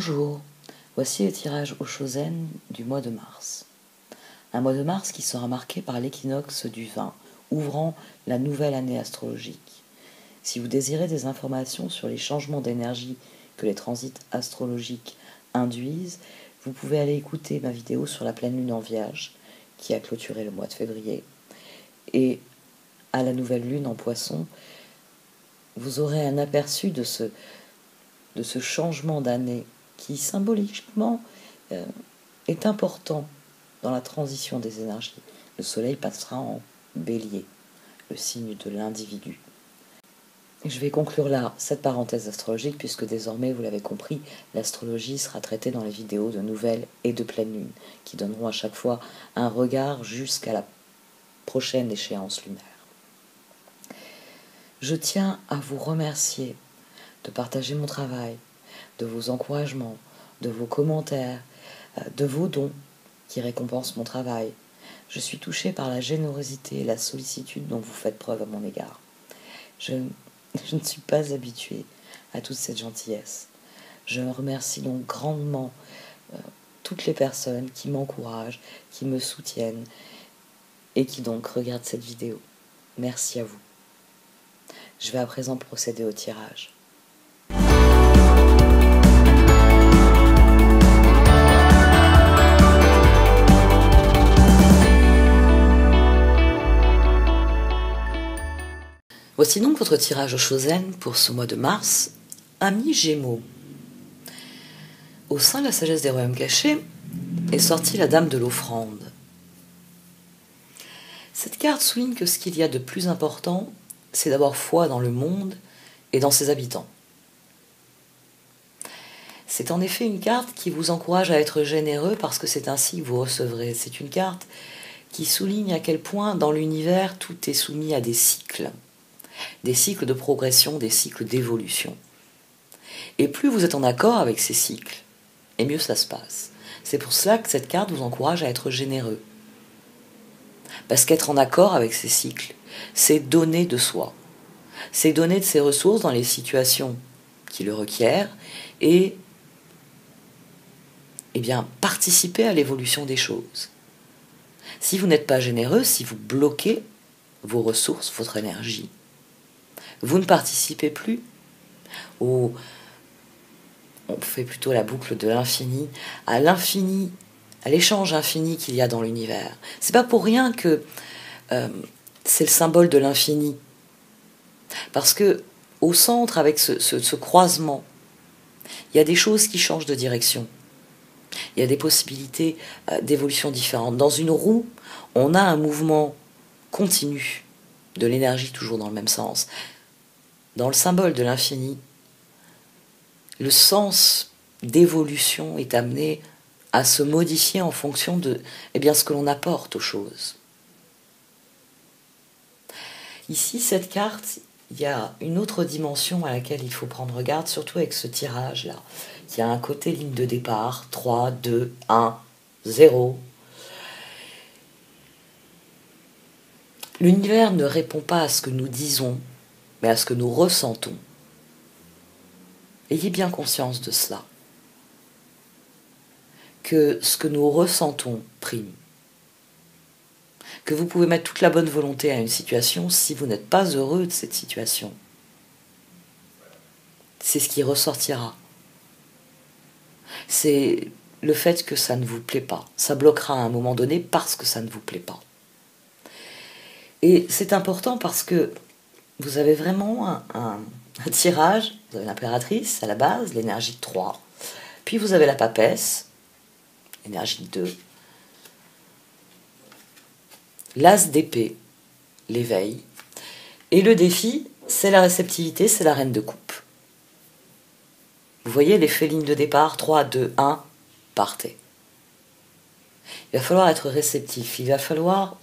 Bonjour, voici le tirage au Shozen du mois de mars. Un mois de mars qui sera marqué par l'équinoxe du vin, ouvrant la nouvelle année astrologique. Si vous désirez des informations sur les changements d'énergie que les transits astrologiques induisent, vous pouvez aller écouter ma vidéo sur la pleine lune en Vierge, qui a clôturé le mois de février. Et à la nouvelle lune en Poisson, vous aurez un aperçu de ce changement d'année qui symboliquement est important dans la transition des énergies. Le soleil passera en bélier, le signe de l'individu. Et je vais conclure là cette parenthèse astrologique puisque désormais, vous l'avez compris, l'astrologie sera traitée dans les vidéos de nouvelle et de pleine lune qui donneront à chaque fois un regard jusqu'à la prochaine échéance lunaire. Je tiens à vous remercier de partager mon travail, de vos encouragements, de vos commentaires, de vos dons qui récompensent mon travail. Je suis touchée par la générosité et la sollicitude dont vous faites preuve à mon égard. Je ne suis pas habituée à toute cette gentillesse. Je remercie donc grandement toutes les personnes qui m'encouragent, qui me soutiennent et qui donc regardent cette vidéo. Merci à vous. Je vais à présent procéder au tirage. Voici donc votre tirage au Shozen pour ce mois de mars, Amis Gémeaux. Au sein de la sagesse des royaumes cachés est sortie la dame de l'offrande. Cette carte souligne que ce qu'il y a de plus important, c'est d'avoir foi dans le monde et dans ses habitants. C'est en effet une carte qui vous encourage à être généreux parce que c'est ainsi que vous recevrez. C'est une carte qui souligne à quel point dans l'univers tout est soumis à des cycles de progression, des cycles d'évolution. Et plus vous êtes en accord avec ces cycles, et mieux ça se passe. C'est pour cela que cette carte vous encourage à être généreux. Parce qu'être en accord avec ces cycles, c'est donner de soi. C'est donner de ses ressources dans les situations qui le requièrent et bien, participer à l'évolution des choses. Si vous n'êtes pas généreux, si vous bloquez vos ressources, votre énergie, vous ne participez plus on fait plutôt la boucle de l'infini, à l'échange infini qu'il y a dans l'univers. C'est pas pour rien que c'est le symbole de l'infini. Parce que au centre, avec ce croisement, il y a des choses qui changent de direction. Il y a des possibilités d'évolution différentes. Dans une roue, on a un mouvement continu de l'énergie toujours dans le même sens. Dans le symbole de l'infini, le sens d'évolution est amené à se modifier en fonction de ce que l'on apporte aux choses. Ici, cette carte, il y a une autre dimension à laquelle il faut prendre garde, surtout avec ce tirage-là. Il y a un côté ligne de départ, 3, 2, 1, 0. L'univers ne répond pas à ce que nous disons, mais à ce que nous ressentons. Ayez bien conscience de cela. Que ce que nous ressentons prime. Que vous pouvez mettre toute la bonne volonté à une situation si vous n'êtes pas heureux de cette situation. C'est ce qui ressortira. C'est le fait que ça ne vous plaît pas. Ça bloquera à un moment donné parce que ça ne vous plaît pas. Et c'est important parce que vous avez vraiment un tirage. Vous avez l'impératrice à la base, l'énergie de 3. Puis vous avez la papesse, énergie de 2. L'as d'épée, l'éveil. Et le défi, c'est la réceptivité, c'est la reine de coupe. Vous voyez l'effet ligne de départ, 3, 2, 1, partez. Il va falloir être réceptif, il va falloir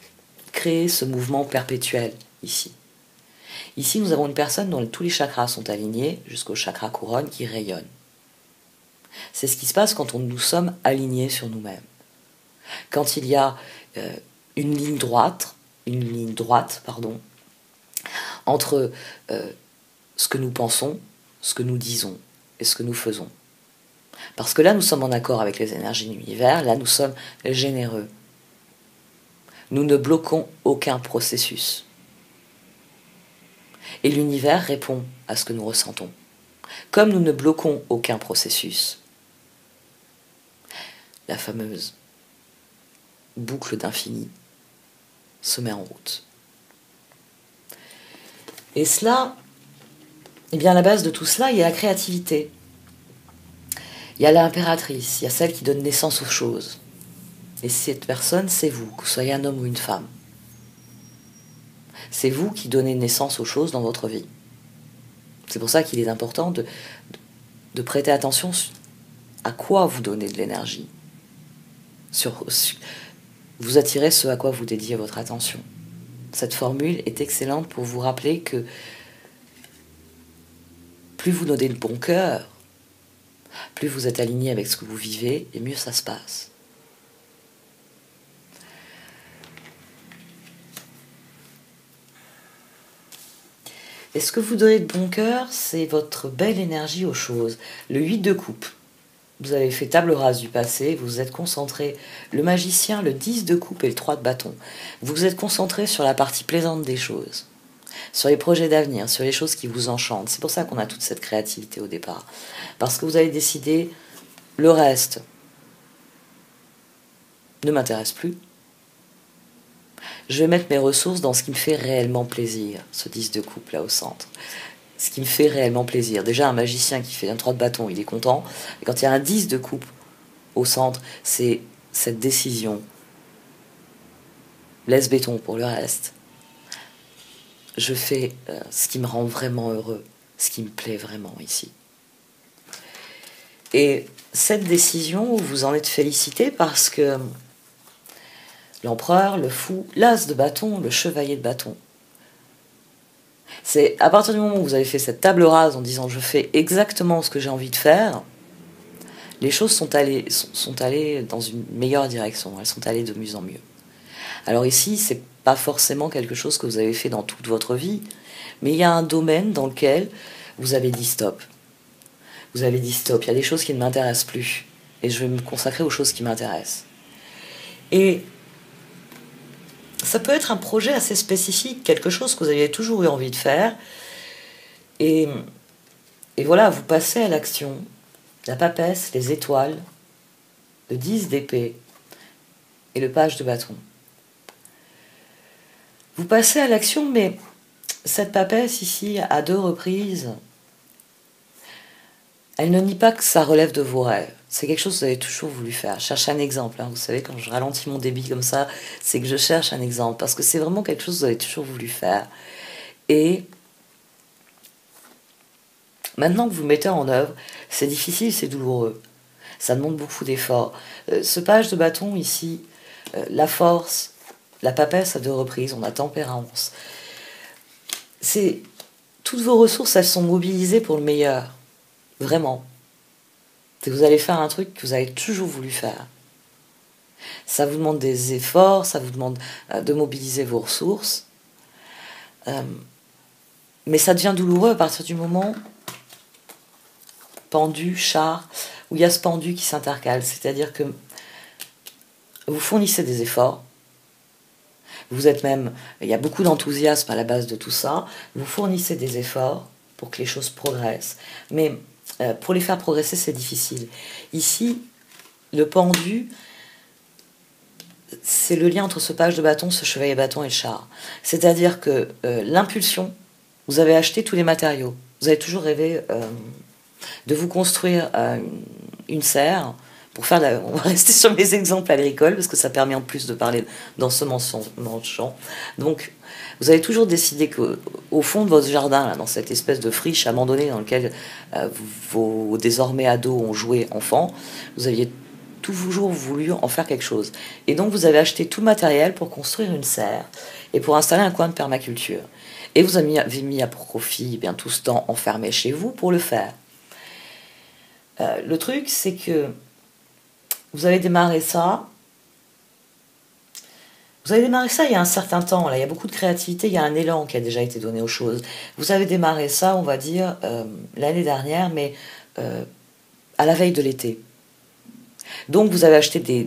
créer ce mouvement perpétuel ici. Ici, nous avons une personne dont tous les chakras sont alignés jusqu'au chakra couronne qui rayonne. C'est ce qui se passe quand nous sommes alignés sur nous-mêmes. Quand il y a une ligne droite, entre ce que nous pensons, ce que nous disons et ce que nous faisons. Parce que là, nous sommes en accord avec les énergies de l'univers, là, nous sommes généreux. Nous ne bloquons aucun processus. Et l'univers répond à ce que nous ressentons. Comme nous ne bloquons aucun processus, la fameuse boucle d'infini se met en route. Et cela, eh bien à la base de tout cela, il y a la créativité. Il y a l'impératrice, il y a celle qui donne naissance aux choses. Et cette personne, c'est vous, que vous soyez un homme ou une femme. C'est vous qui donnez naissance aux choses dans votre vie. C'est pour ça qu'il est important de prêter attention à quoi vous donnez de l'énergie. Vous attirez ce à quoi vous dédiez votre attention. Cette formule est excellente pour vous rappeler que plus vous donnez le bon cœur, plus vous êtes aligné avec ce que vous vivez, et mieux ça se passe. Et ce que vous donnez de bon cœur, c'est votre belle énergie aux choses. Le 8 de coupe. Vous avez fait table rase du passé, vous vous êtes concentré, le magicien, le 10 de coupe et le 3 de bâton. Vous vous êtes concentré sur la partie plaisante des choses, sur les projets d'avenir, sur les choses qui vous enchantent. C'est pour ça qu'on a toute cette créativité au départ. Parce que vous avez décidé, le reste ne m'intéresse plus. Je vais mettre mes ressources dans ce qui me fait réellement plaisir, ce 10 de coupe là au centre. Ce qui me fait réellement plaisir. Déjà, un magicien qui fait un 3 de bâton, il est content. Et quand il y a un 10 de coupe au centre, c'est cette décision. Laisse béton pour le reste. Je fais ce qui me rend vraiment heureux, ce qui me plaît vraiment ici. Et cette décision, vous en êtes félicité parce que l'empereur, le fou, l'as de bâton, le chevalier de bâton. C'est à partir du moment où vous avez fait cette table rase en disant je fais exactement ce que j'ai envie de faire, les choses sont allées dans une meilleure direction, elles sont allées de mieux en mieux. Alors ici, c'est pas forcément quelque chose que vous avez fait dans toute votre vie, mais il y a un domaine dans lequel vous avez dit stop. Vous avez dit stop, il y a des choses qui ne m'intéressent plus, et je vais me consacrer aux choses qui m'intéressent. Et ça peut être un projet assez spécifique, quelque chose que vous aviez toujours eu envie de faire. Et voilà, vous passez à l'action. La papesse, les étoiles, le 10 d'épée et le page de bâton. Vous passez à l'action, mais cette papesse ici, à 2 reprises, elle ne nie pas que ça relève de vos rêves. C'est quelque chose que vous avez toujours voulu faire. Je cherche un exemple. Vous savez, quand je ralentis mon débit comme ça, c'est que je cherche un exemple. Parce que c'est vraiment quelque chose que vous avez toujours voulu faire. Et maintenant que vous mettez en œuvre, c'est difficile, c'est douloureux. Ça demande beaucoup d'efforts. Ce page de bâton ici, la force, la papesse à 2 reprises, on a tempérance. Toutes vos ressources, elles sont mobilisées pour le meilleur. Vraiment. Vous allez faire un truc que vous avez toujours voulu faire. Ça vous demande des efforts, ça vous demande de mobiliser vos ressources. Mais ça devient douloureux à partir du moment, pendu, char, où il y a ce pendu qui s'intercale. C'est-à-dire que vous fournissez des efforts. Vous êtes même, il y a beaucoup d'enthousiasme à la base de tout ça. Vous fournissez des efforts pour que les choses progressent. Mais pour les faire progresser, c'est difficile. Ici, le pendu, c'est le lien entre ce page de bâton, ce chevalier bâton et le char. C'est-à-dire que l'impulsion, vous avez acheté tous les matériaux. Vous avez toujours rêvé de vous construire une serre pour faire on va rester sur mes exemples agricoles parce que ça permet en plus de parler d'ensemencement de champ. Donc, vous avez toujours décidé qu'au fond de votre jardin, là, dans cette espèce de friche abandonnée dans laquelle vos désormais ados ont joué enfants, vous aviez toujours voulu en faire quelque chose. Et donc, vous avez acheté tout le matériel pour construire une serre et pour installer un coin de permaculture. Et vous avez mis à profit bien tout ce temps enfermé chez vous pour le faire. Le truc, c'est que vous avez démarré ça. Vous avez démarré ça il y a un certain temps. Là, il y a beaucoup de créativité, il y a un élan qui a déjà été donné aux choses. Vous avez démarré ça, on va dire, l'année dernière, mais à la veille de l'été. Donc vous avez acheté des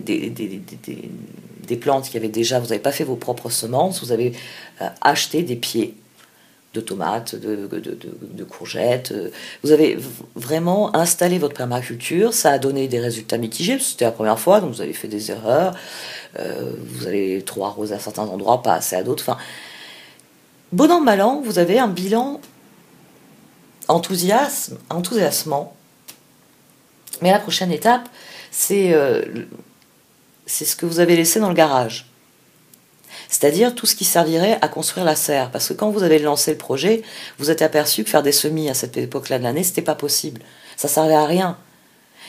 plantes qui avaient déjà, vous n'avez pas fait vos propres semences, vous avez acheté des pieds de tomates, de courgettes. Vous avez vraiment installé votre permaculture, ça a donné des résultats mitigés, c'était la première fois, donc vous avez fait des erreurs, vous avez trop arrosé à certains endroits, pas assez à d'autres. Enfin, bon an, mal an, vous avez un bilan enthousiasmant. Mais la prochaine étape, c'est ce que vous avez laissé dans le garage. C'est-à-dire tout ce qui servirait à construire la serre. Parce que quand vous avez lancé le projet, vous êtes aperçu que faire des semis à cette époque-là de l'année, c'était pas possible. Ça servait à rien.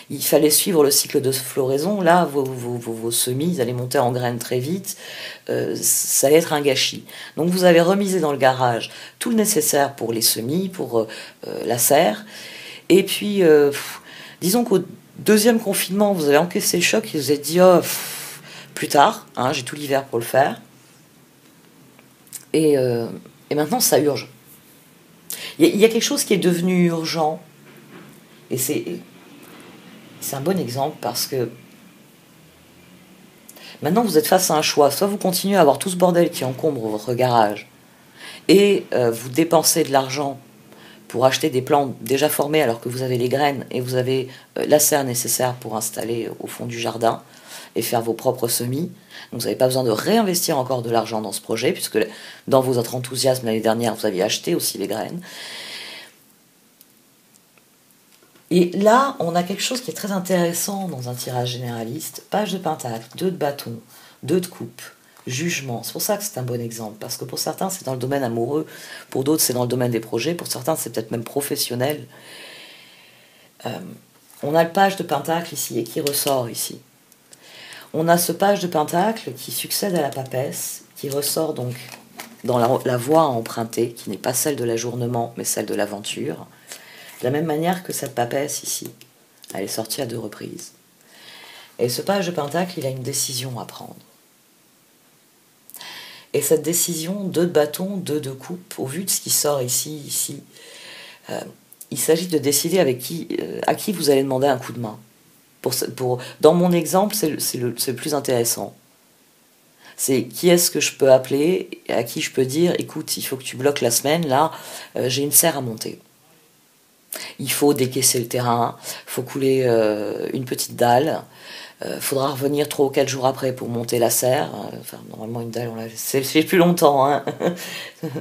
Il fallait suivre le cycle de floraison. Là, vos semis, ils allaient monter en graines très vite. Ça allait être un gâchis. Donc vous avez remisé dans le garage tout le nécessaire pour les semis, pour la serre. Et puis, disons qu'au deuxième confinement, vous avez encaissé le choc et vous êtes dit, oh, plus tard, hein, j'ai tout l'hiver pour le faire. Et maintenant, ça urge. Il y a quelque chose qui est devenu urgent. Et c'est un bon exemple parce que maintenant, vous êtes face à un choix. Soit vous continuez à avoir tout ce bordel qui encombre votre garage et vous dépensez de l'argent pour acheter des plantes déjà formées alors que vous avez les graines et vous avez la serre nécessaire pour installer au fond du jardin et faire vos propres semis. Donc vous n'avez pas besoin de réinvestir encore de l'argent dans ce projet, puisque dans votre enthousiasme l'année dernière, vous aviez acheté aussi les graines. Et là, on a quelque chose qui est très intéressant dans un tirage généraliste. Page de pentacle, 2 de bâton, 2 de coupe, jugement. C'est pour ça que c'est un bon exemple, parce que pour certains, c'est dans le domaine amoureux, pour d'autres, c'est dans le domaine des projets, pour certains, c'est peut-être même professionnel. On a le page de pentacle ici, et qui ressort ici. On a ce page de pentacle qui succède à la papesse, qui ressort donc dans la voie à emprunter, qui n'est pas celle de l'ajournement, mais celle de l'aventure. De la même manière que cette papesse ici, elle est sortie à 2 reprises. Et ce page de pentacle, il a une décision à prendre. Et cette décision, 2 de bâton, 2 de coupe, au vu de ce qui sort ici, il s'agit de décider à qui vous allez demander un coup de main. Dans mon exemple, c'est le plus intéressant. C'est qui est-ce que je peux appeler, à qui je peux dire, écoute, il faut que tu bloques la semaine, là, j'ai une serre à monter. Il faut décaisser le terrain, il faut couler une petite dalle, faudra revenir 3 ou 4 jours après pour monter la serre. Enfin, normalement, une dalle, on l'a fait plus longtemps. Hein.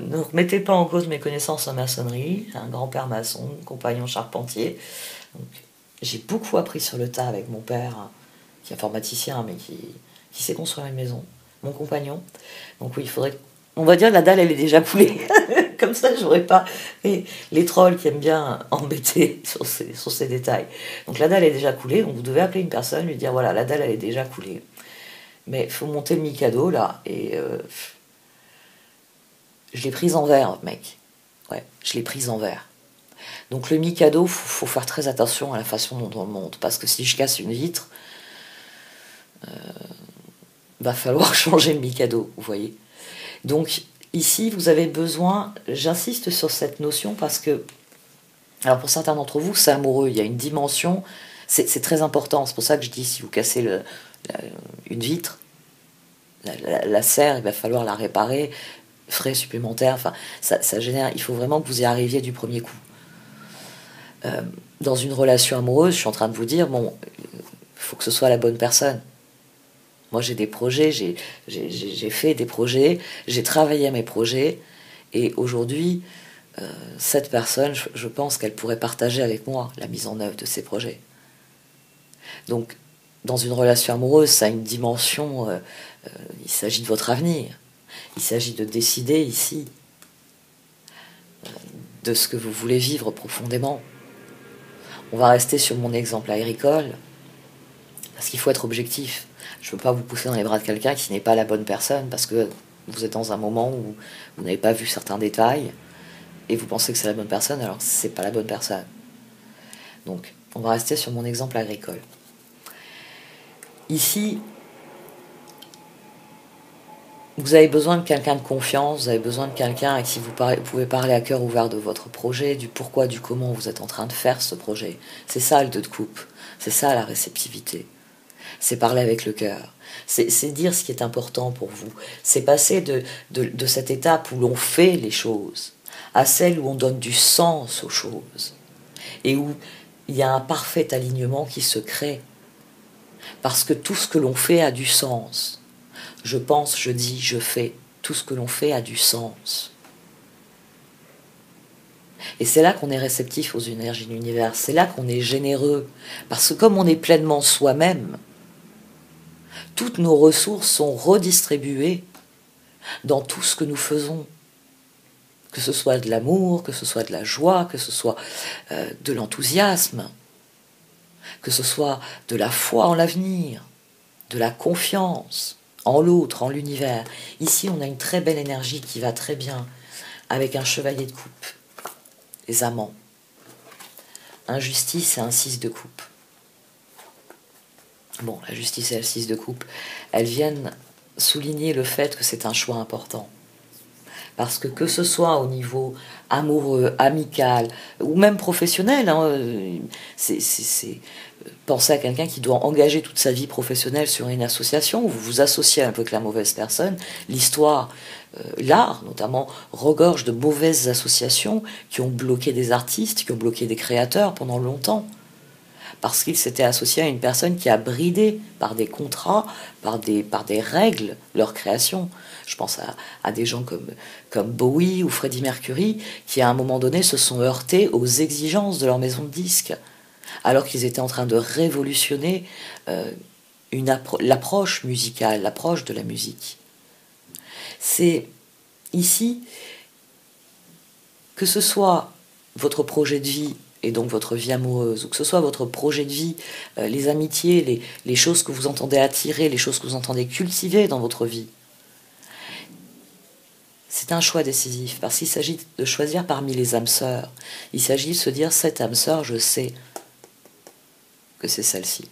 Ne remettez pas en cause mes connaissances en maçonnerie. Un grand-père maçon, compagnon charpentier. Donc, j'ai beaucoup appris sur le tas avec mon père, qui est informaticien, mais qui sait construire une maison. Mon compagnon. Donc oui, il faudrait... On va dire la dalle, elle est déjà coulée. Comme ça, j'aurais pas les trolls qui aiment bien embêter sur ces détails. Donc la dalle est déjà coulée, donc vous devez appeler une personne, lui dire voilà, la dalle, elle est déjà coulée. Mais il faut monter le Mikado, là, et je l'ai prise en verre, mec. Ouais, je l'ai prise en verre. Donc le Mikado, faut faire très attention à la façon dont on le monte, parce que si je casse une vitre, va falloir changer le Mikado, vous voyez. Donc ici, vous avez besoin, j'insiste sur cette notion parce que, alors pour certains d'entre vous, c'est amoureux, il y a une dimension, c'est très important, c'est pour ça que je dis, si vous cassez une vitre, la serre, il va falloir la réparer, frais supplémentaires, enfin, ça génère, il faut vraiment que vous y arriviez du premier coup. Dans une relation amoureuse, je suis en train de vous dire, bon, il faut que ce soit la bonne personne. Moi, j'ai des projets, j'ai fait des projets, j'ai travaillé à mes projets, et aujourd'hui, cette personne, je pense qu'elle pourrait partager avec moi la mise en œuvre de ces projets. Donc, dans une relation amoureuse, ça a une dimension, il s'agit de votre avenir, il s'agit de décider ici de ce que vous voulez vivre profondément. On va rester sur mon exemple agricole, parce qu'il faut être objectif. Je ne veux pas vous pousser dans les bras de quelqu'un qui n'est pas la bonne personne, parce que vous êtes dans un moment où vous n'avez pas vu certains détails, et vous pensez que c'est la bonne personne, alors c'est pas la bonne personne. Donc, on va rester sur mon exemple agricole. Ici, Vous avez besoin de quelqu'un de confiance, vous avez besoin de quelqu'un à qui vous pouvez parler à cœur ouvert de votre projet, du pourquoi, du comment vous êtes en train de faire ce projet. C'est ça le 2 de coupe, c'est ça la réceptivité. C'est parler avec le cœur, c'est dire ce qui est important pour vous, c'est passer de cette étape où l'on fait les choses à celle où on donne du sens aux choses et où il y a un parfait alignement qui se crée. Parce que tout ce que l'on fait a du sens. Je pense, je dis, je fais. Tout ce que l'on fait a du sens. Et c'est là qu'on est réceptif aux énergies de l'univers. C'est là qu'on est généreux. Parce que comme on est pleinement soi-même, toutes nos ressources sont redistribuées dans tout ce que nous faisons. Que ce soit de l'amour, que ce soit de la joie, que ce soit de l'enthousiasme, que ce soit de la foi en l'avenir, de la confiance en l'autre, en l'univers. Ici, on a une très belle énergie qui va très bien avec un chevalier de coupe, les amants. Un justice et un 6 de coupe. Bon, la justice et le 6 de coupe, elles viennent souligner le fait que c'est un choix important. Parce que ce soit au niveau amoureux, amical, ou même professionnel, hein, pensez à quelqu'un qui doit engager toute sa vie professionnelle sur une association, vous vous associez un peu avec la mauvaise personne, l'histoire, l'art notamment, regorge de mauvaises associations qui ont bloqué des artistes, qui ont bloqué des créateurs pendant longtemps. Parce qu'ils s'étaient associés à une personne qui a bridé par des contrats, par des règles, leur création. Je pense à des gens comme Bowie ou Freddie Mercury, qui à un moment donné se sont heurtés aux exigences de leur maison de disques, alors qu'ils étaient en train de révolutionner l'approche musicale, l'approche de la musique. C'est ici, que ce soit votre projet de vie, et donc votre vie amoureuse, ou que ce soit votre projet de vie, les amitiés, les choses que vous entendez attirer, les choses que vous entendez cultiver dans votre vie, c'est un choix décisif, parce qu'il s'agit de choisir parmi les âmes sœurs. Il s'agit de se dire, cette âme sœur, je sais que c'est celle-ci.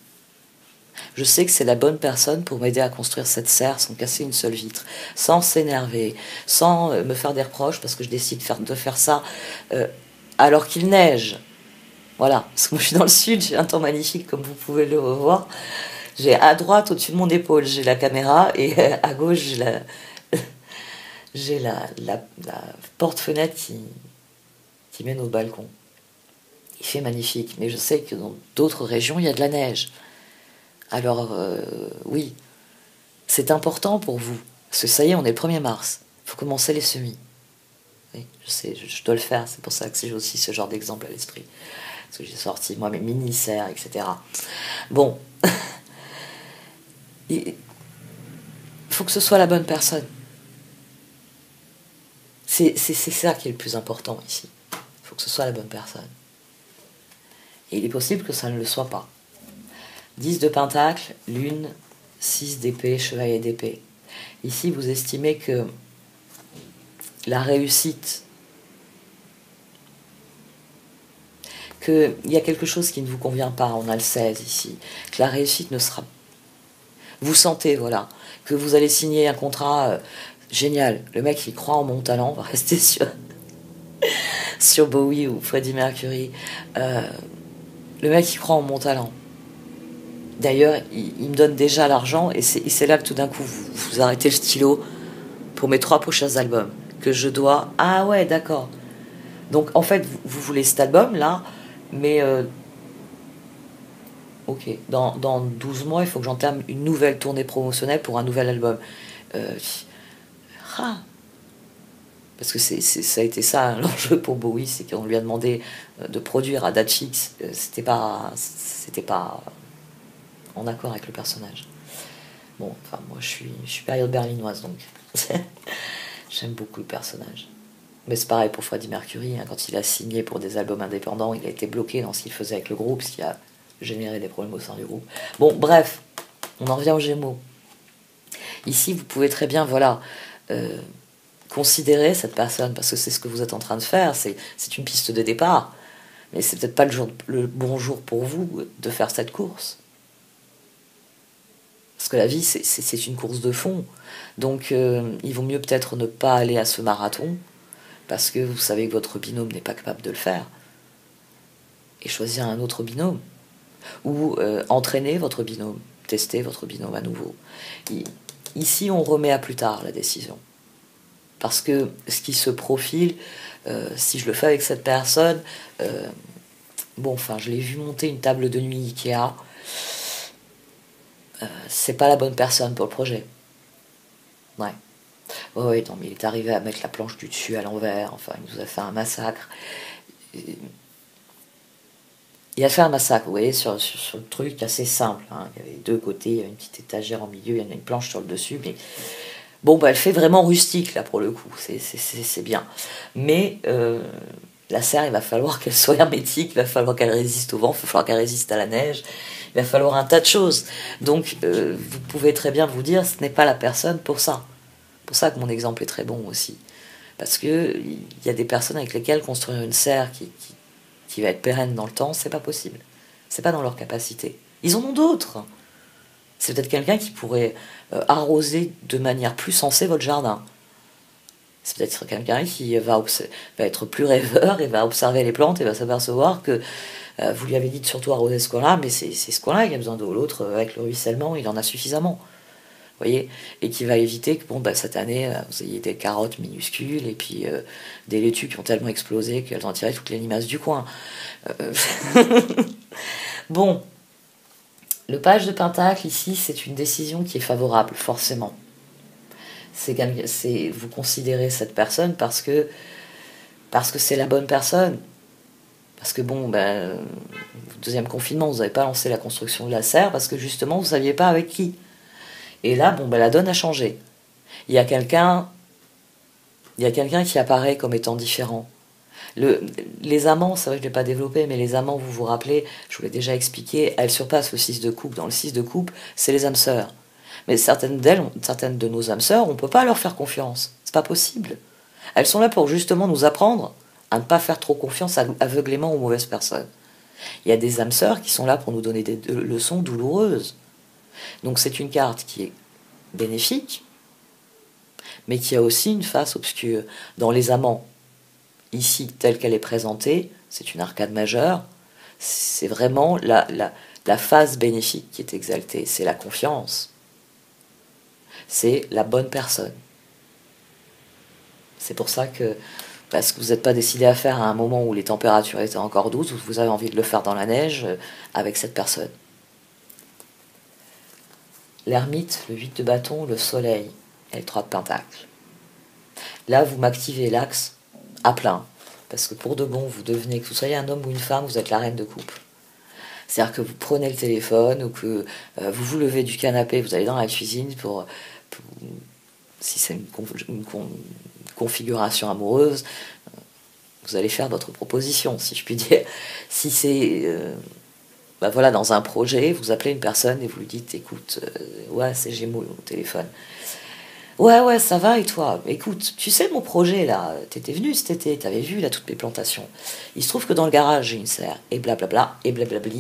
Je sais que c'est la bonne personne pour m'aider à construire cette serre sans casser une seule vitre, sans s'énerver, sans me faire des reproches parce que je décide de faire ça alors qu'il neige. Voilà, parce que moi je suis dans le sud, j'ai un temps magnifique comme vous pouvez le voir. J'ai à droite, au-dessus de mon épaule, j'ai la caméra et à gauche, j'ai la porte-fenêtre qui mène au balcon. Il fait magnifique, mais je sais que dans d'autres régions, il y a de la neige. Alors, oui, c'est important pour vous, parce que ça y est, on est le 1er mars. Il faut commencer les semis. Oui, je sais, je dois le faire, c'est pour ça que j'ai aussi ce genre d'exemple à l'esprit. Parce que j'ai sorti, moi, mes mini-serres, etc. Bon. Il faut que ce soit la bonne personne. C'est ça qui est le plus important ici. Il faut que ce soit la bonne personne. Et il est possible que ça ne le soit pas. 10 de pentacle, lune, 6 d'épée, chevalier d'épée. Ici, vous estimez que la réussite, qu'il y a quelque chose qui ne vous convient pas, on a le 16 ici, que la réussite ne sera... Vous sentez, voilà, que vous allez signer un contrat génial. Le mec, il croit en mon talent, on va rester sur Bowie ou Freddie Mercury. Le mec, il croit en mon talent. D'ailleurs, il me donne déjà l'argent et c'est là que tout d'un coup, vous arrêtez le stylo pour mes 3 prochains albums. Que je dois... Ah ouais, d'accord. Donc, en fait, vous voulez cet album-là, mais... ok, dans 12 mois, il faut que j'entame une nouvelle tournée promotionnelle pour un nouvel album. Parce que ça a été ça, l'enjeu pour Bowie, c'est qu'on lui a demandé de produire à date fixe. C'était pas en accord avec le personnage. Bon, enfin, moi, je suis période berlinoise, donc j'aime beaucoup le personnage. Mais c'est pareil pour Freddie Mercury, hein, quand il a signé pour des albums indépendants, il a été bloqué dans ce qu'il faisait avec le groupe, ce qui a généré des problèmes au sein du groupe. Bon, bref, on en revient aux Gémeaux. Ici, vous pouvez très bien, voilà, considérer cette personne, parce que c'est ce que vous êtes en train de faire, c'est une piste de départ, mais c'est peut-être pas le bon jour pour vous de faire cette course. Parce que la vie, c'est une course de fond. Donc, il vaut mieux peut-être ne pas aller à ce marathon, parce que vous savez que votre binôme n'est pas capable de le faire, et choisir un autre binôme. Ou entraîner votre binôme, tester votre binôme à nouveau. Ici, on remet à plus tard la décision. Parce que ce qui se profile, si je le fais avec cette personne, je l'ai vu monter une table de nuit Ikea, c'est pas la bonne personne pour le projet. Ouais. Ouais, non, mais il est arrivé à mettre la planche du dessus à l'envers, enfin, il nous a fait un massacre. Il a fait un massacre, vous voyez, sur le truc assez simple. Hein. Il y avait deux côtés, il y avait une petite étagère en milieu, il y en a une planche sur le dessus, mais bon, elle fait vraiment rustique, là, pour le coup, c'est bien. Mais la serre, il va falloir qu'elle soit hermétique, il va falloir qu'elle résiste au vent, il va falloir qu'elle résiste à la neige, il va falloir un tas de choses. Donc, vous pouvez très bien vous dire, ce n'est pas la personne pour ça. C'est pour ça que mon exemple est très bon aussi. Parce qu'il y a des personnes avec lesquelles construire une serre qui va être pérenne dans le temps, c'est pas possible. C'est pas dans leur capacité. Ils en ont d'autres. C'est peut-être quelqu'un qui pourrait arroser de manière plus sensée votre jardin. C'est peut-être quelqu'un qui va être plus rêveur et va observer les plantes et va s'apercevoir que vous lui avez dit de surtout arroser ce coin-là, mais c'est ce coin-là qui a besoin d'eau. L'autre, avec le ruissellement, il en a suffisamment. Vous voyez, et qui va éviter que cette année, vous ayez des carottes minuscules et puis des laitues qui ont tellement explosé qu'elles ont tiré toutes les limaces du coin. Bon, le page de Pentacle, ici, c'est une décision qui est favorable, forcément. Vous considérez cette personne parce que c'est la bonne personne. Parce que deuxième confinement, vous n'avez pas lancé la construction de la serre parce que justement, vous ne saviez pas avec qui. Et là, la donne a changé. Il y a quelqu'un qui apparaît comme étant différent. Les amants, c'est vrai que je ne l'ai pas développé, mais les amants, vous vous rappelez, je vous l'ai déjà expliqué, elles surpassent le 6 de coupe. Dans le 6 de coupe, c'est les âmes sœurs. Mais certaines de nos âmes sœurs, on ne peut pas leur faire confiance. C'est pas possible. Elles sont là pour justement nous apprendre à ne pas faire trop confiance aveuglément aux mauvaises personnes. Il y a des âmes sœurs qui sont là pour nous donner des leçons douloureuses. Donc c'est une carte qui est bénéfique, mais qui a aussi une face obscure. Dans les amants, ici, telle qu'elle est présentée, c'est une arcade majeure, c'est vraiment la phase bénéfique qui est exaltée, c'est la confiance. C'est la bonne personne. C'est pour ça que, parce que vous n'êtes pas décidé à faire à un moment où les températures étaient encore douces, vous avez envie de le faire dans la neige avec cette personne. L'ermite, le 8 de bâton, le soleil et le 3 de pentacle. Là, vous m'activez l'axe à plein. Parce que pour de bon, vous devenez, que vous soyez un homme ou une femme, vous êtes la reine de couple. C'est-à-dire que vous prenez le téléphone ou que vous vous levez du canapé, vous allez dans la cuisine pour si c'est une configuration amoureuse, vous allez faire votre proposition, si je puis dire. Si c'est dans un projet, vous appelez une personne et vous lui dites, écoute, c'est Gémeaux au téléphone. Ouais, ça va, et toi? Écoute, tu sais mon projet, là, t'étais venu cet été, t'avais vu, là, toutes mes plantations. Il se trouve que dans le garage, j'ai une serre, et blablabla, et blablabli.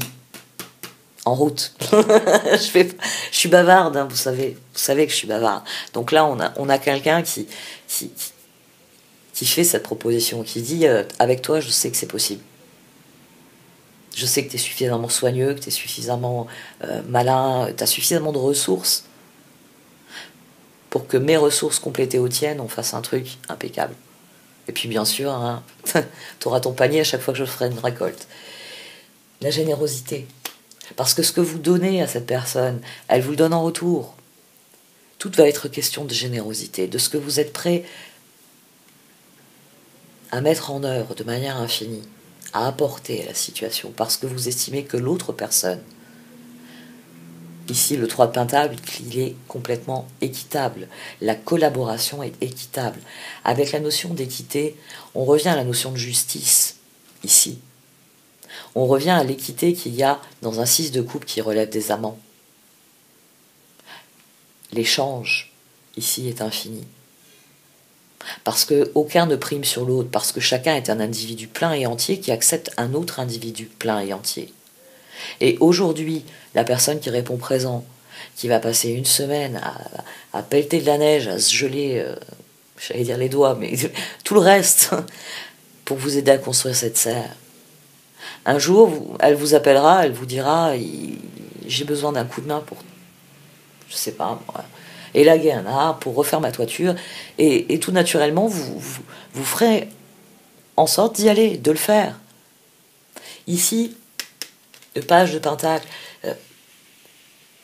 En route. Je suis bavarde, hein, vous savez que je suis bavarde. Donc là, on a quelqu'un qui fait cette proposition, qui dit, avec toi, je sais que c'est possible. Je sais que tu es suffisamment soigneux, que tu es suffisamment malin, tu as suffisamment de ressources pour que mes ressources complétées aux tiennes, on fasse un truc impeccable. Et puis bien sûr, hein, tu auras ton panier à chaque fois que je ferai une récolte. La générosité. Parce que ce que vous donnez à cette personne, elle vous le donne en retour. Tout va être question de générosité, de ce que vous êtes prêt à mettre en œuvre de manière infinie, à apporter à la situation, parce que vous estimez que l'autre personne, ici le 3 de pentacle, il est complètement équitable. La collaboration est équitable. Avec la notion d'équité, on revient à la notion de justice, ici. On revient à l'équité qu'il y a dans un 6 de coupe qui relève des amants. L'échange, ici, est infini. Parce qu'aucun ne prime sur l'autre, parce que chacun est un individu plein et entier qui accepte un autre individu plein et entier. Et aujourd'hui, la personne qui répond présent, qui va passer une semaine à pelleter de la neige, à se geler, j'allais dire les doigts, mais tout le reste, pour vous aider à construire cette serre. Un jour, elle vous appellera, elle vous dira, j'ai besoin d'un coup de main pour, je sais pas, élaguer un arbre, pour refaire ma toiture, et tout naturellement, vous ferez en sorte d'y aller, de le faire. Ici, le page de Pentacle,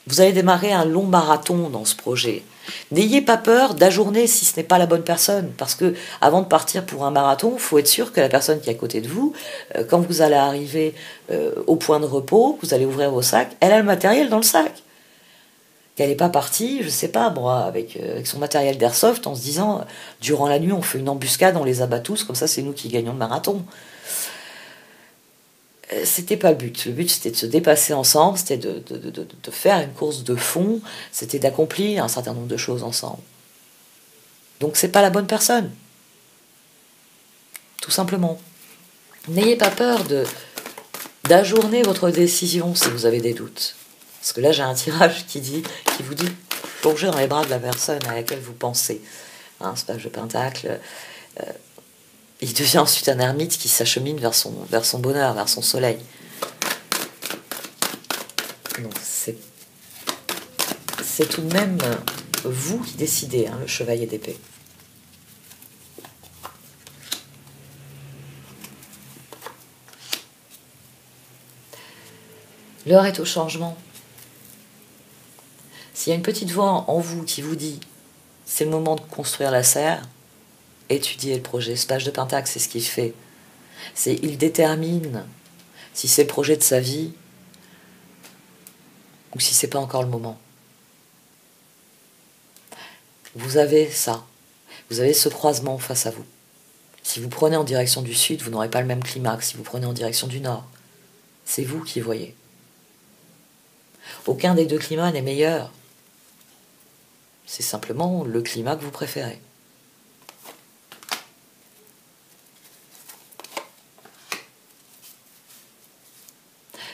vous allez démarrer un long marathon dans ce projet. N'ayez pas peur d'ajourner si ce n'est pas la bonne personne, parce que avant de partir pour un marathon, il faut être sûr que la personne qui est à côté de vous, quand vous allez arriver au point de repos, que vous allez ouvrir vos sacs, elle a le matériel dans le sac. Qu'elle n'est pas partie, je sais pas, moi, avec son matériel d'airsoft, en se disant, durant la nuit, on fait une embuscade, on les abat tous, comme ça c'est nous qui gagnons le marathon. C'était pas le but. Le but, c'était de se dépasser ensemble, c'était de faire une course de fond, c'était d'accomplir un certain nombre de choses ensemble. Donc, c'est pas la bonne personne. Tout simplement. N'ayez pas peur d'ajourner votre décision si vous avez des doutes. Parce que là, j'ai un tirage qui vous dit plongez dans les bras de la personne à laquelle vous pensez. Ce page de Pentacle. Il devient ensuite un ermite qui s'achemine vers son bonheur, vers son soleil. Donc c'est tout de même vous qui décidez, le chevalier d'épée. L'heure est au changement. S'il y a une petite voix en vous qui vous dit c'est le moment de construire la serre, étudier le projet. Ce page de Pentacle, c'est ce qu'il fait. Il détermine si c'est le projet de sa vie ou si c'est pas encore le moment. Vous avez ça. Vous avez ce croisement face à vous. Si vous prenez en direction du sud, vous n'aurez pas le même climat que si vous prenez en direction du nord. C'est vous qui voyez. Aucun des deux climats n'est meilleur. C'est simplement le climat que vous préférez.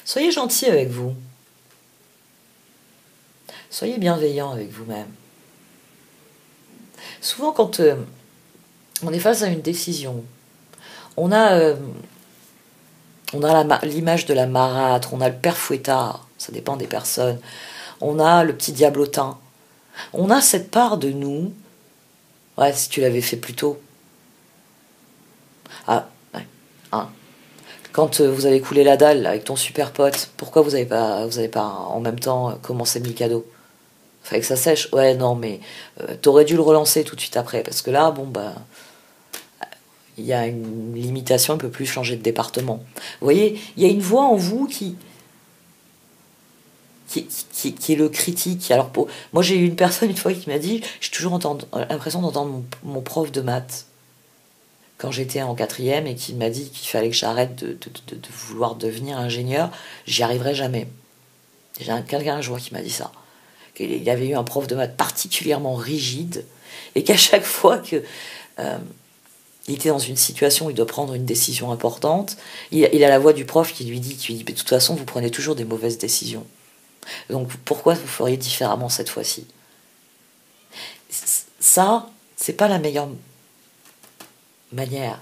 Soyez gentil avec vous. Soyez bienveillant avec vous-même. Souvent, quand on est face à une décision, on a l'image de la marâtre, on a le père fouettard, ça dépend des personnes, on a le petit diablotin, on a cette part de nous, si tu l'avais fait plus tôt. Quand vous avez coulé la dalle avec ton super pote, pourquoi vous avez pas en même temps commencé le Mikado? Fallait que ça sèche. Ouais, non, mais t'aurais dû le relancer tout de suite après, parce que là, il y a une limitation, on ne peut plus changer de département. Vous voyez, il y a une voix en vous qui est le critique. Alors moi, j'ai eu une personne une fois qui m'a dit, j'ai toujours l'impression d'entendre mon prof de maths quand j'étais en 4e et qui m'a dit qu'il fallait que j'arrête de vouloir devenir ingénieur, j'y arriverai jamais. J'ai quelqu'un un jour qui m'a dit ça. Qu'il y avait eu un prof de maths particulièrement rigide et qu'à chaque fois que il était dans une situation où il doit prendre une décision importante, il a la voix du prof qui lui dit de toute façon, vous prenez toujours des mauvaises décisions. Donc pourquoi vous feriez différemment cette fois-ci? Ça, c'est pas la meilleure manière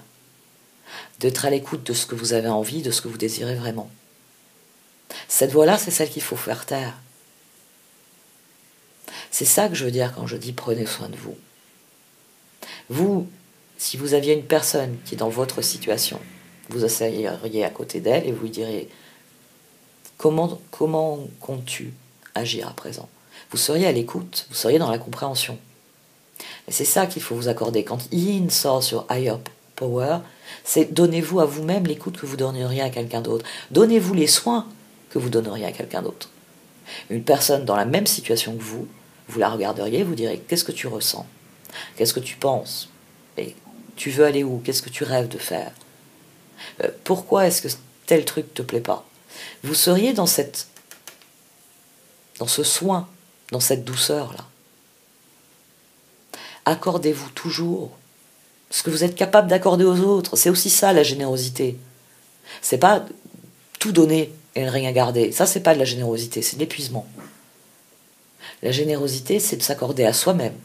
d'être à l'écoute de ce que vous avez envie, de ce que vous désirez vraiment. Cette voix-là, c'est celle qu'il faut faire taire. C'est ça que je veux dire quand je dis prenez soin de vous. Vous, si vous aviez une personne qui est dans votre situation, vous asseyeriez à côté d'elle et vous lui diriez comment comptes-tu agir à présent? Vous seriez à l'écoute, vous seriez dans la compréhension. Et c'est ça qu'il faut vous accorder. Quand Yin sort sur Higher Power, c'est donnez-vous à vous-même l'écoute que vous donneriez à quelqu'un d'autre. Donnez-vous les soins que vous donneriez à quelqu'un d'autre. Une personne dans la même situation que vous la regarderiez, vous direz qu'est-ce que tu ressens? Qu'est-ce que tu penses? Et tu veux aller où? Qu'est-ce que tu rêves de faire? Pourquoi est-ce que tel truc te plaît pas? Vous seriez dans ce soin, dans cette douceur-là. Accordez-vous toujours ce que vous êtes capable d'accorder aux autres. C'est aussi ça la générosité. C'est pas tout donner et rien garder. Ça, c'est pas de la générosité, c'est de l'épuisement. La générosité, c'est de s'accorder à soi-même.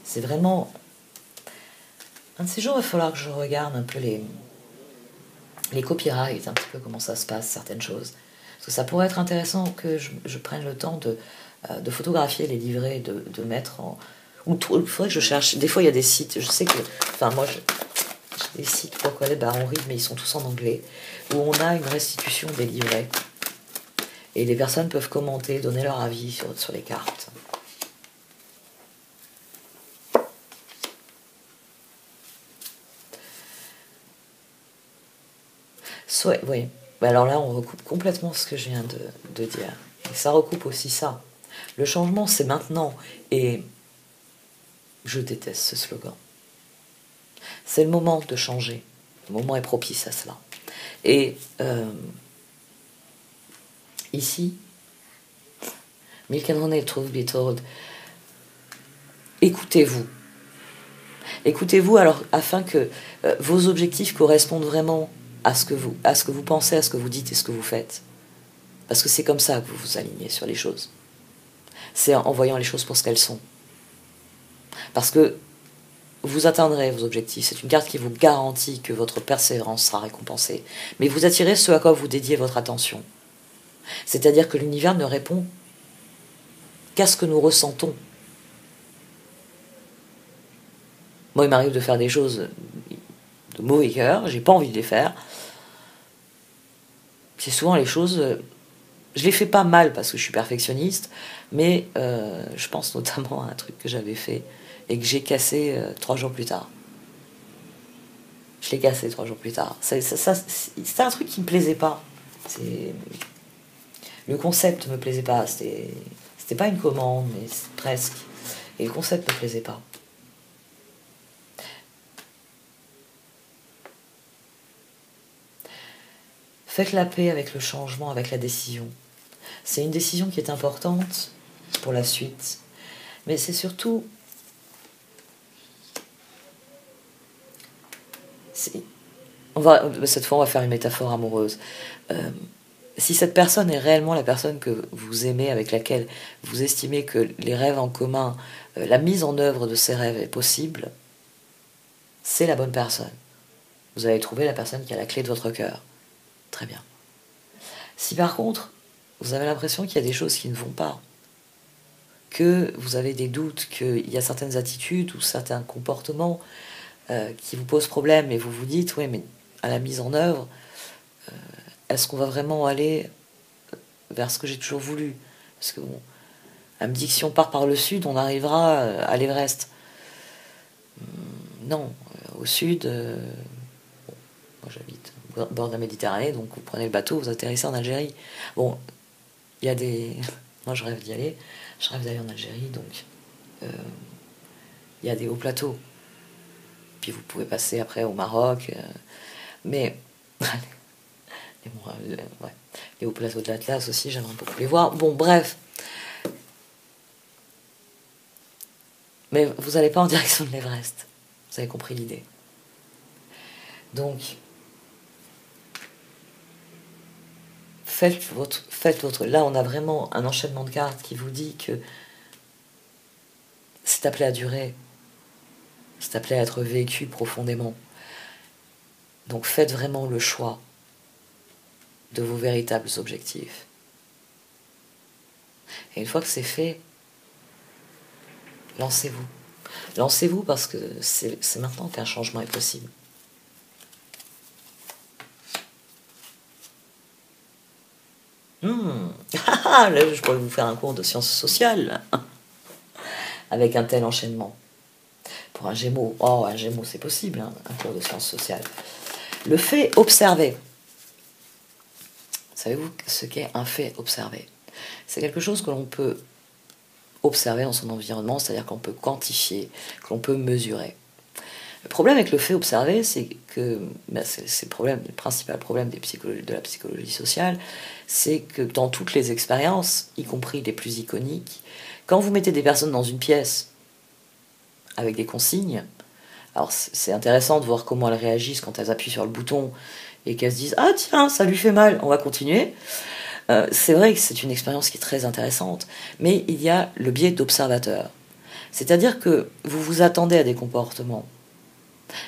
C'est vraiment... Un de ces jours, il va falloir que je regarde un peu les copyrights, un petit peu comment ça se passe, certaines choses. Parce que ça pourrait être intéressant que je prenne le temps de photographier les livrets, de mettre en... Ou il faudrait que je cherche... Des fois, il y a des sites, je sais que... Enfin, moi, j'ai des sites, pourquoi les Baron Reed, mais ils sont tous en anglais, où on a une restitution des livrets. Et les personnes peuvent commenter, donner leur avis sur les cartes. Oui. Alors là, on recoupe complètement ce que je viens de dire. Et ça recoupe aussi ça. Le changement, c'est maintenant. Et je déteste ce slogan. C'est le moment de changer. Le moment est propice à cela. Et ici, Milk and Honey, Truth Be Told, écoutez-vous. Écoutez-vous alors afin que vos objectifs correspondent vraiment à ce que vous pensez, à ce que vous dites et ce que vous faites. Parce que c'est comme ça que vous vous alignez sur les choses. C'est en voyant les choses pour ce qu'elles sont. Parce que vous atteindrez vos objectifs. C'est une carte qui vous garantit que votre persévérance sera récompensée. Mais vous attirez ce à quoi vous dédiez votre attention. C'est-à-dire que l'univers ne répond qu'à ce que nous ressentons. Moi, il m'arrive de faire des choses de mauvais cœur, j'ai pas envie de les faire. C'est souvent les choses... Je les fais pas mal parce que je suis perfectionniste, mais je pense notamment à un truc que j'avais fait et que j'ai cassé 3 jours plus tard. Je l'ai cassé 3 jours plus tard. C'était un truc qui me plaisait pas. Le concept me plaisait pas. C'était pas une commande, mais presque. Et le concept me plaisait pas. Faites la paix avec le changement, avec la décision. C'est une décision qui est importante pour la suite. Mais c'est surtout... Cette fois, on va faire une métaphore amoureuse. Si cette personne est réellement la personne que vous aimez, avec laquelle vous estimez que les rêves en commun, la mise en œuvre de ces rêves est possible, c'est la bonne personne. Vous allez trouver la personne qui a la clé de votre cœur. Très bien. Si par contre, vous avez l'impression qu'il y a des choses qui ne vont pas, que vous avez des doutes, qu'il y a certaines attitudes ou certains comportements qui vous posent problème, et vous vous dites, oui, mais à la mise en œuvre, est-ce qu'on va vraiment aller vers ce que j'ai toujours voulu? Parce que bon, elle me dit que si on part par le sud, on arrivera à l'Everest. Non, au sud, moi j'habite au bord de la Méditerranée, donc vous prenez le bateau, vous atterrissez en Algérie. Bon, il y a des... Moi je rêve d'y aller, je rêve d'aller en Algérie, donc il y a des hauts plateaux. Puis vous pouvez passer après au Maroc, mais... les hauts plateaux de l'Atlas aussi, j'aimerais beaucoup les voir. Bon, bref. Mais vous n'allez pas en direction de l'Everest. Vous avez compris l'idée. Donc, faites votre... Là, on a vraiment un enchaînement de cartes qui vous dit que c'est appelé à durer. C'est appelé à être vécu profondément. Donc, faites vraiment le choix de vos véritables objectifs. Et une fois que c'est fait, lancez-vous. Lancez-vous parce que c'est maintenant qu'un changement est possible. Là, je pourrais vous faire un cours de sciences sociales avec un tel enchaînement. Pour un Gémeaux, un Gémeaux c'est possible, hein, un cours de sciences sociales. Le fait observé. Savez-vous ce qu'est un fait observé? C'est quelque chose que l'on peut observer dans son environnement, c'est-à-dire qu'on peut quantifier, que l'on peut mesurer. Le problème avec le fait observé, c'est que c'est le principal problème de la psychologie sociale, c'est que dans toutes les expériences, y compris les plus iconiques, quand vous mettez des personnes dans une pièce avec des consignes, alors c'est intéressant de voir comment elles réagissent quand elles appuient sur le bouton et qu'elles se disent « Ah tiens, ça lui fait mal, on va continuer ». C'est vrai que c'est une expérience qui est très intéressante, mais il y a le biais d'observateur. C'est-à-dire que vous vous attendez à des comportements.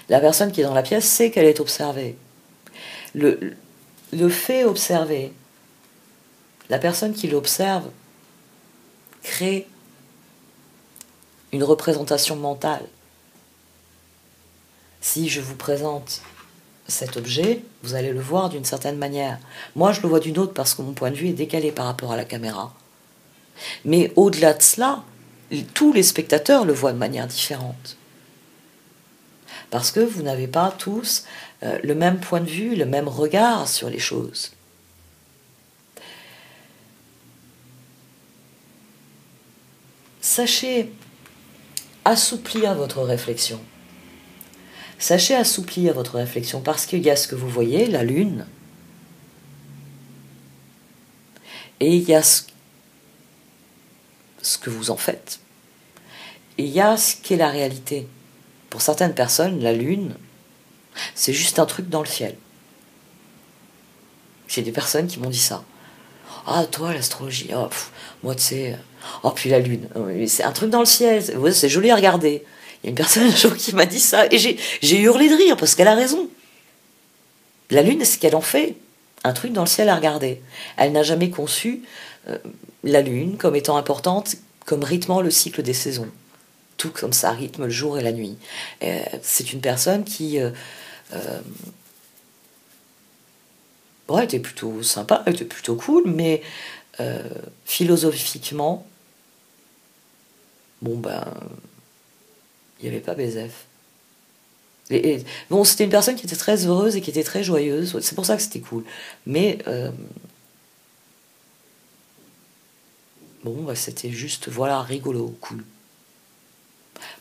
La personne qui est dans la pièce sait qu'elle est observée. Le fait observé, la personne qui l'observe crée une représentation mentale. Si je vous présente cet objet, vous allez le voir d'une certaine manière. Moi, je le vois d'une autre parce que mon point de vue est décalé par rapport à la caméra. Mais au-delà de cela, tous les spectateurs le voient de manière différente. Parce que vous n'avez pas tous le même point de vue, le même regard sur les choses. Sachez assouplir votre réflexion. Sachez assouplir votre réflexion parce qu'il y a ce que vous voyez, la lune, et il y a ce que vous en faites. Et il y a ce qu'est la réalité. Pour certaines personnes, la lune, c'est juste un truc dans le ciel. J'ai des personnes qui m'ont dit ça. Ah, toi, l'astrologie, oh, moi, tu sais, oh, puis la lune, c'est un truc dans le ciel, c'est joli à regarder. Il y a une personne un jour qui m'a dit ça, et j'ai hurlé de rire, parce qu'elle a raison. La lune, c'est ce qu'elle en fait, un truc dans le ciel à regarder. Elle n'a jamais conçu la lune comme étant importante, comme rythmant le cycle des saisons. Tout comme ça rythme le jour et la nuit. C'est une personne qui ouais, était plutôt sympa, elle était plutôt cool, mais philosophiquement, bon ben, il n'y avait pas Bézef. Bon, c'était une personne qui était très heureuse et qui était très joyeuse, c'est pour ça que c'était cool. Mais bon, ben, c'était juste, voilà, rigolo, cool.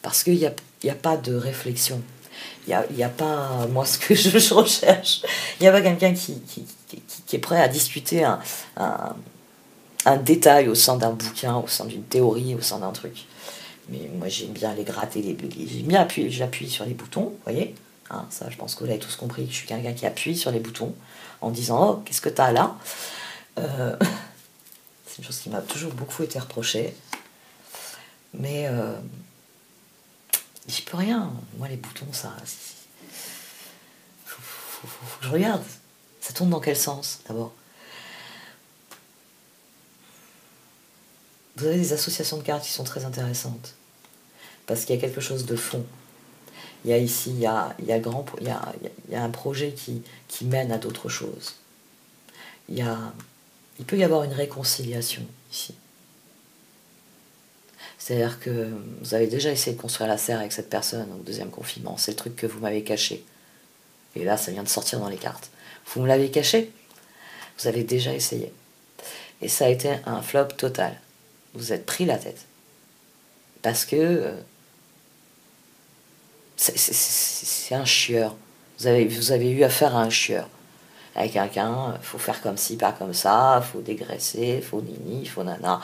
Parce qu'il n'y a pas de réflexion. Il n'y a pas, moi, ce que je recherche. Il n'y a pas quelqu'un qui est prêt à discuter un détail au sein d'un bouquin, au sein d'une théorie, au sein d'un truc. Mais moi, j'aime bien les gratter, j'aime bien appuyer, j'appuie sur les boutons, vous voyez, hein, ça, je pense que vous avez tous compris que je suis quelqu'un qui appuie sur les boutons en disant « Oh, qu'est-ce que t'as là ?» C'est une chose qui m'a toujours beaucoup été reprochée. Mais j'y peux rien. Moi, les boutons, ça... Faut que je regarde. Ça tourne dans quel sens, d'abord? Vous avez des associations de cartes qui sont très intéressantes. Parce qu'il y a quelque chose de fond. Il y a ici, il y a un projet qui mène à d'autres choses. Il peut y avoir une réconciliation ici. C'est-à-dire que vous avez déjà essayé de construire la serre avec cette personne au deuxième confinement. C'est le truc que vous m'avez caché. Et là, ça vient de sortir dans les cartes. Vous me l'avez caché. Vous avez déjà essayé. Et ça a été un flop total. Vous êtes pris la tête. Parce que c'est un chieur. Vous avez eu affaire à un chieur. Avec quelqu'un, il faut faire comme ci, pas comme ça, il faut dégraisser, il faut nini, il faut nana.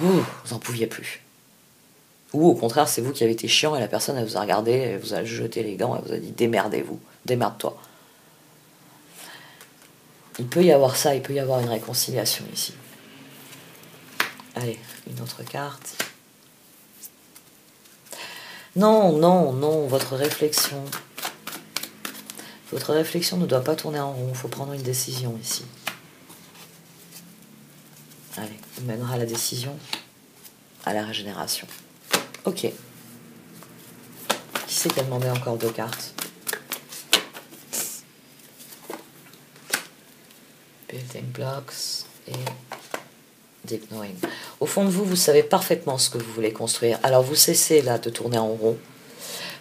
Vous n'en pouviez plus. Ou au contraire, c'est vous qui avez été chiant et la personne, elle vous a regardé, elle vous a jeté les gants, elle vous a dit démerdez-vous, démerde-toi. Il peut y avoir ça, il peut y avoir une réconciliation ici. Allez, une autre carte. Non, non, non, votre réflexion. Votre réflexion ne doit pas tourner en rond, il faut prendre une décision ici. Allez, on mènera la décision à la régénération. Ok. Qui c'est qui a demandé encore 2 cartes? Building blocks et deep knowing. Au fond de vous, vous savez parfaitement ce que vous voulez construire. Alors vous cessez là de tourner en rond.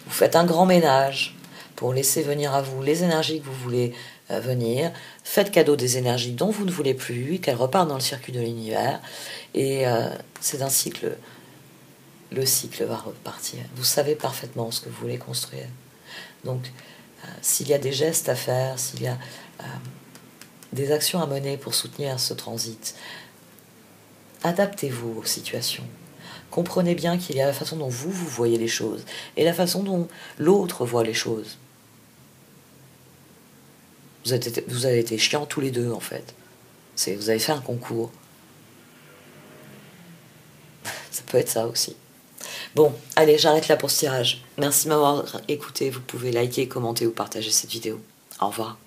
Vous faites un grand ménage pour laisser venir à vous les énergies que vous voulez venir. Faites cadeau des énergies dont vous ne voulez plus, qu'elles repartent dans le circuit de l'univers. Et c'est un cycle. Le cycle va repartir. Vous savez parfaitement ce que vous voulez construire. Donc, s'il y a des gestes à faire, s'il y a des actions à mener pour soutenir ce transit, adaptez-vous aux situations. Comprenez bien qu'il y a la façon dont vous voyez les choses et la façon dont l'autre voit les choses. Vous avez été chiants tous les deux, en fait. Vous avez fait un concours. Ça peut être ça aussi. Bon, allez, j'arrête là pour ce tirage. Merci de m'avoir écouté. Vous pouvez liker, commenter ou partager cette vidéo. Au revoir.